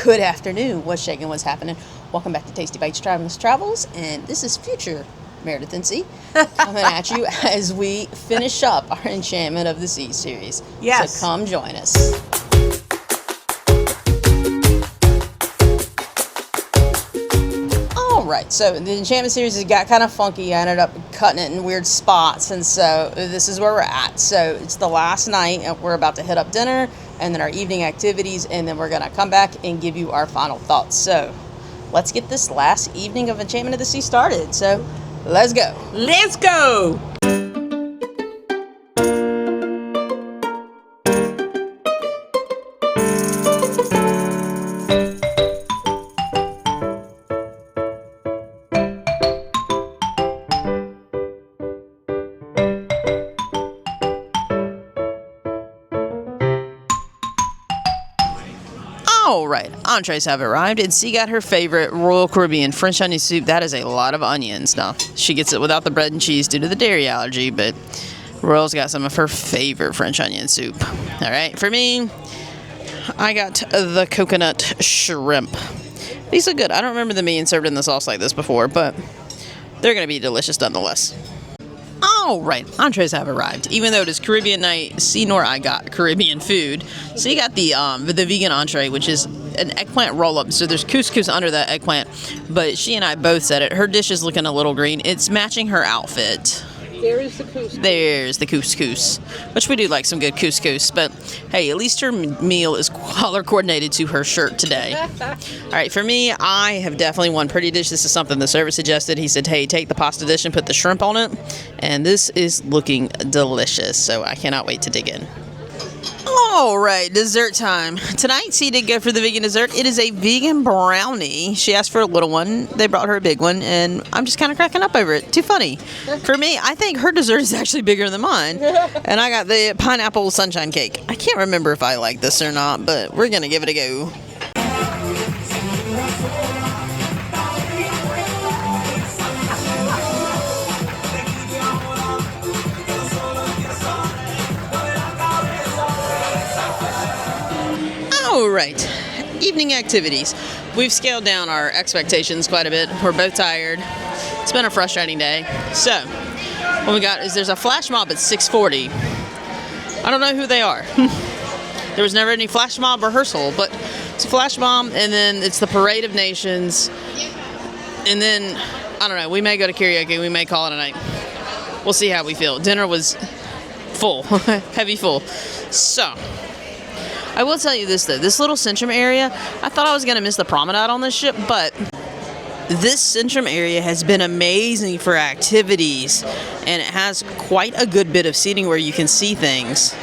Good afternoon. What's shaking? What's happening? Welcome back to Tasty Bites Travelers Travels, and this is future Meredith and C coming at you as we finish up our Enchantment of the Sea series. Yes. So come join us. All right. So the Enchantment series has got kind of funky. I ended up cutting it in weird spots, and so this is where we're at. So it's the last night, and we're about to hit up dinner, and then our evening activities, and then we're going to come back and give you our final thoughts. So let's get this last evening of Enchantment of the Sea started. So let's go. Let's go. All right, entrees have arrived, and C got her favorite Royal Caribbean French onion soup. That is a lot of onions. Now, she gets it without the bread and cheese due to the dairy allergy, but Royal's got some of her favorite French onion soup. All right, for me, I got the coconut shrimp. These are good. I don't remember them being served in the sauce like this before, but they're going to be delicious nonetheless. All right, entrees have arrived. Even though it is Caribbean night, C nor I got Caribbean food. C got the vegan entree, which is an eggplant roll-up. So there's couscous under that eggplant, but she and I both said it. Her dish is looking a little green. It's matching her outfit. There is the couscous. There's the couscous, which we do like some good couscous. But hey, at least her meal is color coordinated to her shirt today. All right, for me, I have definitely one pretty dish. This is something the server suggested. He said, hey, take the pasta dish and put the shrimp on it. And this is looking delicious. So I cannot wait to dig in. All right, dessert time. Tonight, C did go for the vegan dessert. It is a vegan brownie. She asked for a little one. They brought her a big one, and I'm just kind of cracking up over it. Too funny. For me, I think her dessert is actually bigger than mine, and I got the pineapple sunshine cake. I can't remember if I like this or not, but we're going to give it a go. All right, evening activities. We've scaled down our expectations quite a bit. We're both tired. It's been a frustrating day. So, what we got is there's a flash mob at 6:40. I don't know who they are. There was never any flash mob rehearsal, but it's a flash mob, and then it's the Parade of Nations, and then, I don't know, we may go to karaoke, we may call it a night. We'll see how we feel. Dinner was full, heavy full. So, I will tell you this, though. This little Centrum area, I thought I was going to miss the promenade on this ship, but this Centrum area has been amazing for activities, and it has quite a good bit of seating where you can see things.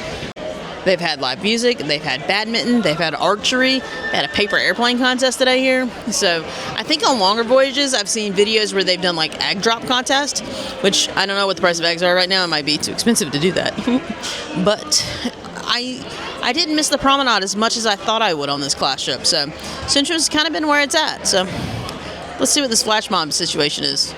They've had live music, they've had badminton, they've had archery, they had a paper airplane contest today here. So I think on longer voyages, I've seen videos where they've done like egg drop contest, which I don't know what the price of eggs are right now. It might be too expensive to do that. But I didn't miss the promenade as much as I thought I would on this class ship. So Centrum's kind of been where it's at. So let's see what this flash mob situation is.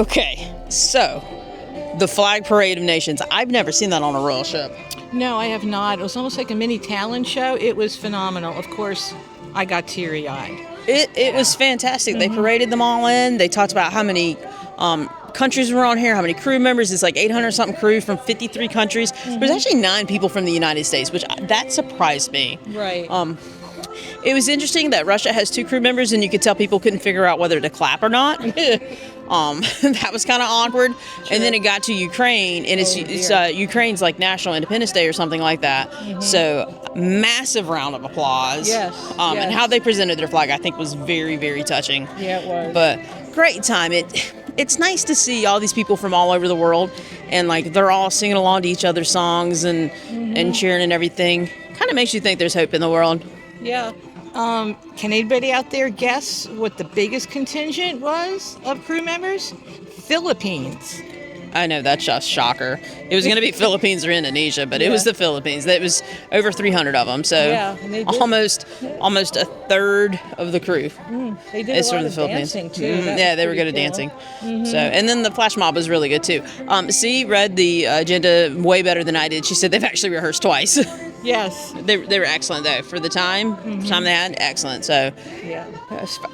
Okay, so the Flag Parade of Nations. I've never seen that on a royal ship. No, I have not. It was almost like a mini talent show. It was phenomenal. Of course, I got teary-eyed. It was fantastic. They paraded them all in. They talked about how many countries were on here, how many crew members. It's like 800 something crew from 53 countries. There's actually 9 people from the United States, which that surprised me. Right. It was interesting that Russia has 2 crew members, and you could tell people couldn't figure out whether to clap or not. That was kind of awkward. And then it got to Ukraine, and it's Ukraine's like National Independence Day or something like that. So massive round of applause. Yes, And how they presented their flag, I think, was very, very touching. Yeah, it was. But great time. It's nice to see all these people from all over the world, and like they're all singing along to each other's songs and cheering and everything. Kind of makes you think there's hope in the world. Yeah. Can anybody out there guess what the biggest contingent was of crew members? Philippines. I know, that's just shocker. It was going to be Philippines or Indonesia, but it was the Philippines. It was over 300 of them, so and they did. almost a third of the crew. They did It's a lot from the of Philippines. dancing too. That Yeah, was they were good pretty at cool. dancing. So, and then the flash mob was really good too. Read the agenda way better than I did. She said they've actually rehearsed twice. Yes. They were excellent though for the time they had. Excellent. So, Yeah.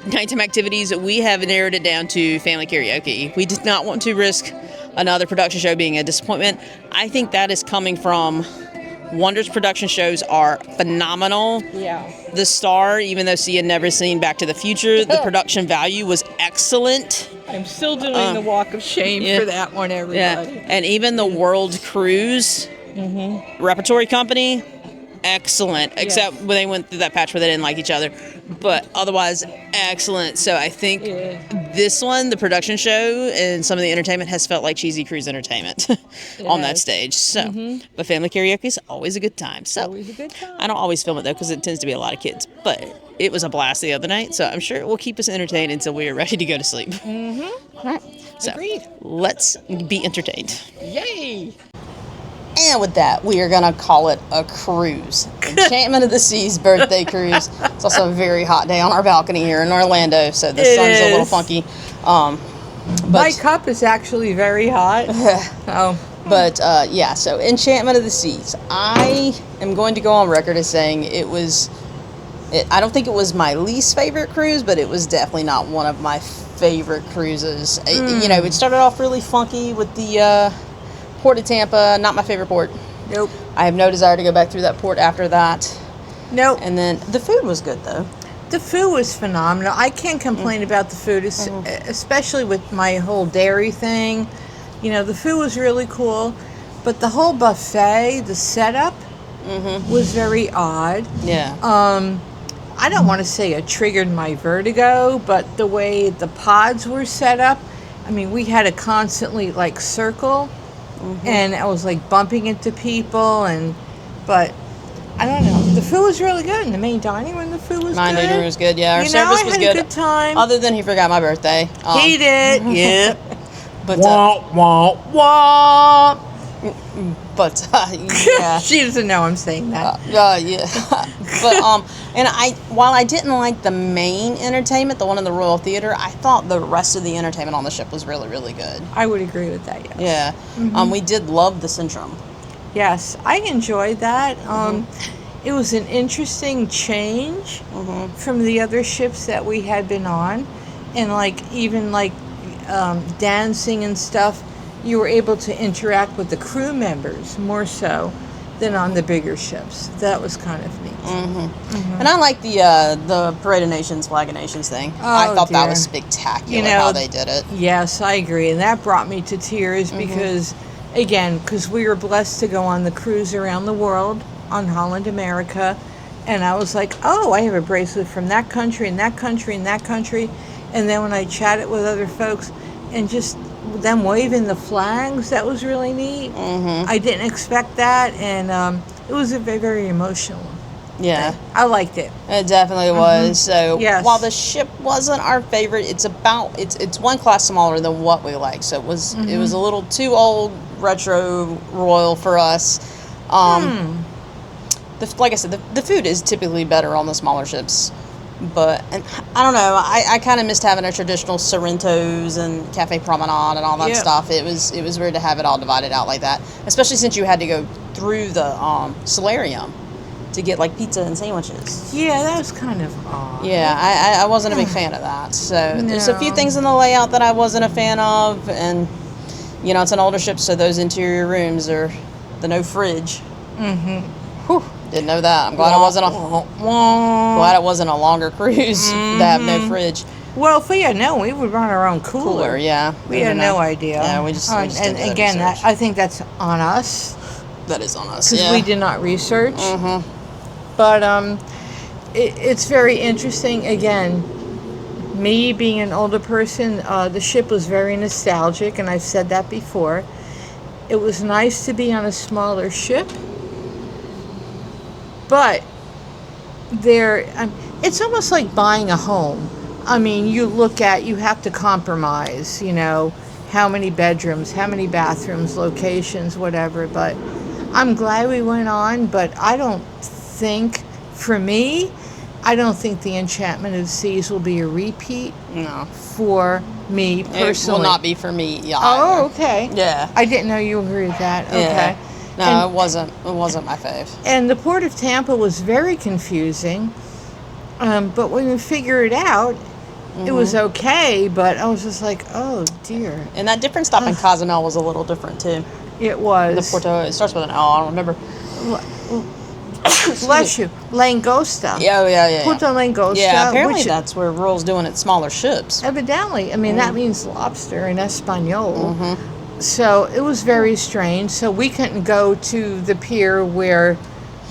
nighttime activities, we have narrowed it down to family karaoke. We did not want to risk another production show being a disappointment. I think that is coming from Wonder's production shows are phenomenal. Yeah. The Star, even though she had never seen Back to the Future, the production value was excellent. I'm still doing the walk of shame for that one, everybody. Yeah, and even the World Cruise Repertory Company, excellent. Except when they went through that patch where they didn't like each other, but otherwise excellent. So I think this one, the production show and some of the entertainment, has felt like cheesy cruise entertainment on that stage. So, but family karaoke is always a good time. So Always a good time. I don't always film it though because it tends to be a lot of kids, but it was a blast the other night. So I'm sure it will keep us entertained until we are ready to go to sleep. All right. So Agreed. let's be entertained. Yay! And with that, we are going to call it a cruise. Enchantment of the Sea's birthday cruise. It's also a very hot day on our balcony here in Orlando, so the sun's a little funky. My cup is actually very hot. But yeah, so Enchantment of the Seas. I am going to go on record as saying I don't think it was my least favorite cruise, but it was definitely not one of my favorite cruises. It started off really funky with the Port of Tampa, not my favorite port. Nope. I have no desire to go back through that port after that. Nope. And then the food was good though. The food was phenomenal. I can't complain about the food, especially with my whole dairy thing. The food was really cool, but the whole buffet, the setup, was very odd. Yeah. I don't want to say it triggered my vertigo, but the way the pods were set up, I mean, we had to constantly circle. And I was bumping into people, but I don't know. The food was really good in the main dining room. The food was good. Dining room was good. Yeah, our service was I had good. A good time. Other than he forgot my birthday. He did. Yeah. But wah. Yeah. She doesn't know I'm saying that. Yeah. But and while I didn't like the main entertainment, the one in the Royal Theater, I thought the rest of the entertainment on the ship was really, really good. I would agree with that. Yes. Yeah. We did love the Centrum. Yes, I enjoyed that. It was an interesting change from the other ships that we had been on, and even dancing and stuff. You were able to interact with the crew members more so than on the bigger ships. That was kind of neat. And I like the Parade of Nations, Flag of Nations thing. I thought that was spectacular how they did it. Yes, I agree. And that brought me to tears because we were blessed to go on the cruise around the world on Holland America. And I was like, oh, I have a bracelet from that country and that country and that country. And then when I chatted with other folks and just them waving the flags, that was really neat. I didn't expect that, and it was a very, very emotional Yeah. thing. I liked it. It definitely was. So Yes. while the ship wasn't our favorite, it's one class smaller than what we like. So it was a little too old retro royal for us. Like I said, the food is typically better on the smaller ships. But and I don't know. I kind of missed having a traditional Sorrento's and Cafe Promenade and all that Yep. stuff. It was weird to have it all divided out like that, especially since you had to go through the solarium to get like pizza and sandwiches. Yeah, that was kind of odd. Yeah, I wasn't a big fan of that. So there's a few No. things in the layout that I wasn't a fan of, and you know it's an older ship, so those interior rooms are the no fridge. Mm-hmm. Whew, didn't know that. I'm glad it wasn't a longer cruise to have no fridge. Well, if we had known, we would run our own cooler. Yeah. We had no idea. Yeah, we just and didn't do the again, research. I think that's on us That is on us. because Yeah. we did not research. Mm-hmm. But it's very interesting. Again, me being an older person, the ship was very nostalgic, and I've said that before. It was nice to be on a smaller ship, but it's almost like buying a home. I mean, you have to compromise, you know, how many bedrooms, how many bathrooms, locations, whatever. But I'm glad we went on, but I don't think the Enchantment of the Seas will be a repeat No. for me personally. It will not be for me. Yeah. Oh, okay. Yeah. I didn't know you agreed with that. Okay. Yeah. No, And- it wasn't. It wasn't my fave. And the Port of Tampa was very confusing. But when we figured it out, it was okay. But I was just like, oh dear. And that different stop in Cozumel was a little different too. It was. The Porto. It starts with an L. I don't remember. Bless you. Langosta. Yeah. Porto Langosta. Yeah. Apparently which that's where Royal's doing it. Smaller ships. evidently, I mean, that means lobster in Espanol. So it was very strange. So we couldn't go to the pier where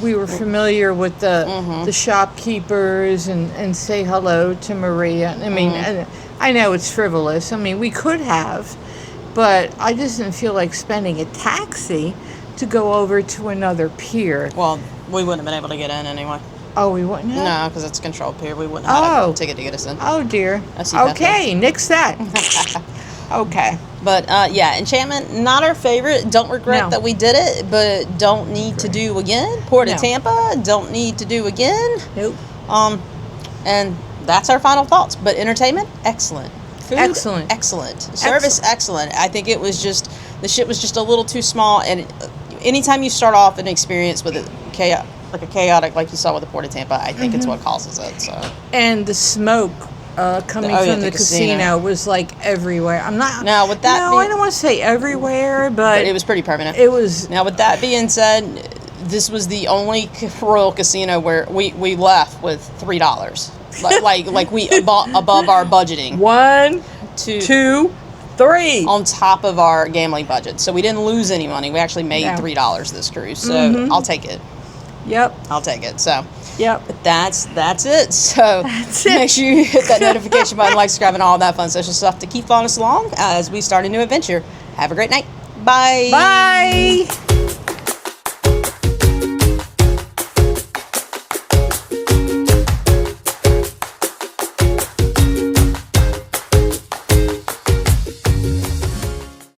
we were familiar with the shopkeepers and say hello to Maria. I mean, I know it's frivolous. I mean, we could have, but I just didn't feel like spending a taxi to go over to another pier. Well, we wouldn't have been able to get in anyway. Oh, we wouldn't have? No, because it's a controlled pier. We wouldn't have had Oh. a ticket to get us in. Oh, dear. I see that. Okay, nix that. Okay. But yeah, Enchantment, not our favorite. Don't regret No. that we did it, but don't need to do again. Port of No. Tampa, don't need to do again. Nope. And that's our final thoughts. But entertainment, excellent. Food, Excellent. excellent. Service, excellent. I think it was just the ship was just a little too small. And anytime you start off an experience with a chaotic like you saw with the Port of Tampa, I think it's what causes it. So And the smoke coming Oh, yeah, from the the casino was like everywhere. I'm not. Now, with that No, being- I don't want to say everywhere, but but it was pretty permanent. it was. Now, with that being said, this was the only Royal Casino where we left with $3, like we above our budgeting 1, to 2, 3. on top of our gambling budget. So we didn't lose any money. We actually made No. $3 this cruise. So I'll take it. Yep. I'll take it. So. Yep. But that's it. So That's it. make sure you hit that notification button, like, subscribe, and all that fun social stuff to keep following us along as we start a new adventure. Have a great night. Bye. Bye.